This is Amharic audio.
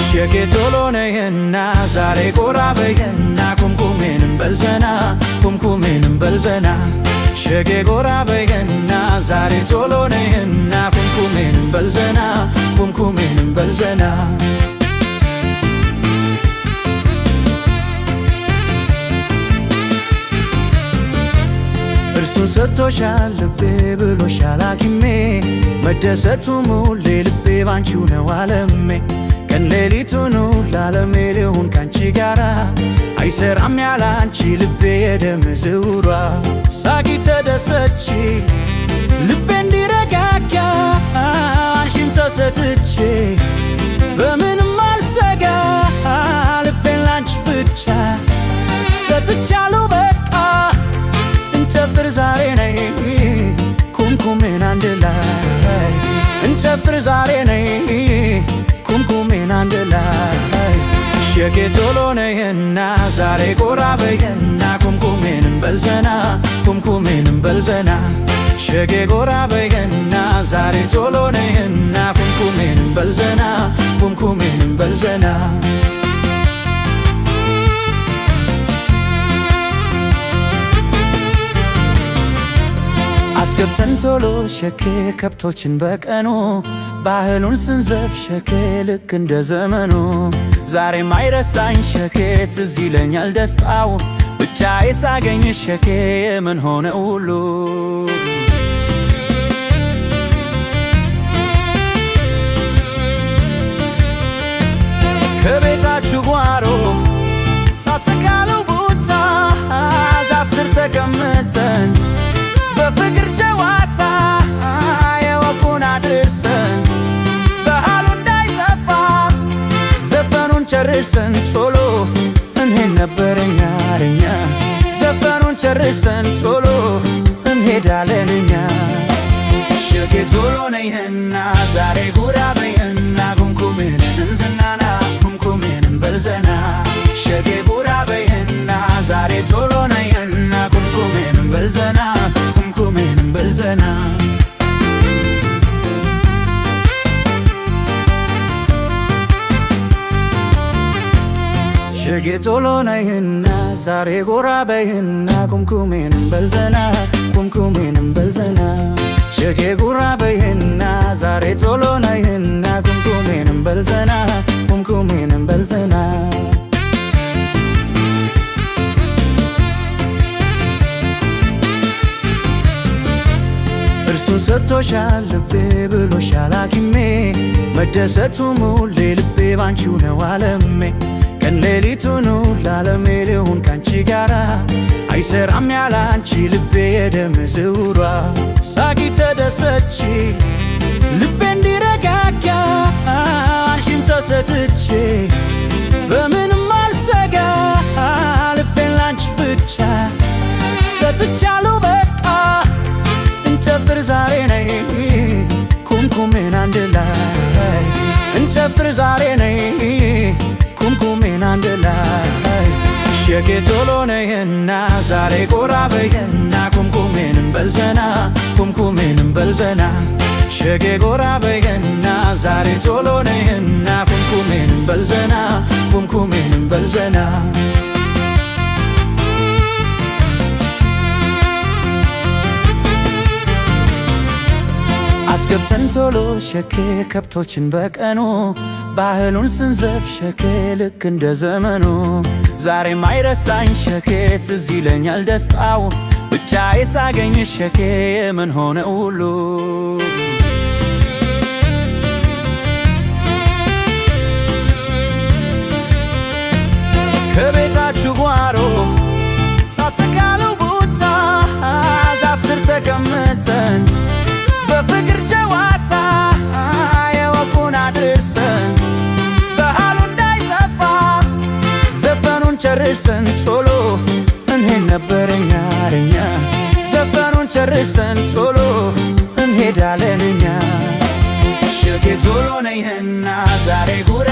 ሸጌ ቶሎ ነይና ዛሬ ጎራ በይና ኩምኩሜን እንበልዘና ኩምኩሜን እንበልዘና ሸጌ ጎራ በይና ዛሬ ቶሎ ነይና ኩምኩሜን እንበልዘና ኩምኩሜን እንበልዘና እርሱን ሰጥቶሻል ልቤ ብሎሻል ሐኪሜ መደሰቱ ሙሌ ልቤ ባንቺው ነው ዓለሜ ቀን ሌሊቱን ለዓለሜ ልሁን ካንቺ ጋራ አይሰራም ያላንቺ ልቤ የደም ዝውሯ ሳቂ ተደሰቺ ልቤ እንዲረጋጋ አንቺን ተሰጥቼ በምንም አልሰጋ ልቤን ላንቺ ብቻ ሰጥቻለሁ በቃ እንጨፍር ዛሬ ነይ ኩምኩሜን አንድ ላይ እንጨፍር ዛሬ ነይ ኩምኩሜን አንድ ላይ ሸጌ ቶሎ ነይና ዛሬ ጎራ በይና ኩምኩሜን እንበልዘና ኩምኩሜን እንበልዘና ሸጌ ጎራ በይና ዛሬ ቶሎ ነይና ኩምኩሜን እንበልዘና ኩምኩሜን እንበልዘና አስገብተን ቶሎ ሸኬ ከብቶችን በቀኑ ባህሉን ስንዘፍ ሸኬ ልክ እንደ ዘመኑ ዛሬም አይረሳኝ ሸኬ ትዝ ይለኛል ደስታው ብቻዬ ሳገኝ ሸኬ የምን ሆነ ሁሉ ከቤታችሁ ጓሮ ሳትካለው ቦታ ዛፍ ስር ተቀምጠን በፍቅር ጨዋታ የወጉን አድርሰን ባህሉ እንዳይጠፋ ዘፈኑን ጨርሰን ቶሎ እንሄድ ነበረኛ እኛ ዘፈኑን ጨርሰን ቶሎ እንሄዳለን እኛ ሸጌ ቶሎ ነይና ዛሬ ጎራ በይና ኩምኩሜን እንዝናና ኩምኩሜን እንበልዘና ሸጌ ጎራ በይና ዛሬ ቶሎ ነይና ኩምኩሜን እንበልዘና ኩምኩሜን እንበልዘና ሸጌ ቶሎ ነይና ዛሬ ጎራ በይና ኩምኩሜን እንበልዘና ኩምኩሜን እንበልዘና ሸጌ ጎራ በይና ዛሬ ቶሎ ነይና ኩምኩሜን እንበልዘና ኩምኩሜን እንበልዘና እርሱን ሰጥቶሻል ልቤ ብሎሻል ሐኪሜ መደሰቱ ሙሌ ልቤ ባንቺው ነው ዓለሜ ቀን ሌሊቱን ለዓለሜ ልሁን ካንቺ ጋራ አይሰራም ያላንቺ ልቤ የደም ዝውሯ ሳቂ ተደሰቺ ልቤ እንዲረጋጋ አንቺን ተሰጥቼ በምንም አልሰጋ ልቤን ላንቺ ብቻ ሰጥቻለሁ በቃ እንጨፍር ዛሬ ነይ ኩምኩሜን አንድ ላይ እንጨፍር ዛሬ ነይ ኩምኩሜን አንድ ላይ ሸጌ ቶሎ ነይና ዛሬ ጎራ በይና ኩምኩሜን እንበልዘና ኩምኩሜን እንበልዘና ሸጌ ጎራ በይና ዛሬ ቶሎ ነይና ኩምኩሜን እንበልዘና ኩምኩሜን እንበልዘና አስገብተን ቶሎ ሸኬ ከብቶችን በቀኑ ባህሉን ስንዘፍ ሸኬ ልክ እንደ ዘመኑ ዛሬም አይረሳኝ ሸኬ ትዝ ይለኛል ደስታው ብቻዬ ሳገኝ ሸኬ የምን ሆነ ሁሉ ከቤታችሁ ጓሮ ሳትካለው ቦታ ዛፍ ስር ተቀምጠን በፍቅር ጨዋታ የወጉን አድርሰን ባህሉ እንዳይጠፋ ዘፈኑን ጨርሰን ቶሎ እንሄድ ነበረኛ እኛ ዘፈኑን ጨርሰን ቶሎ እንሄዳለን እኛ ሸጌ ቶሎ ነይና ዛሬ ጎራ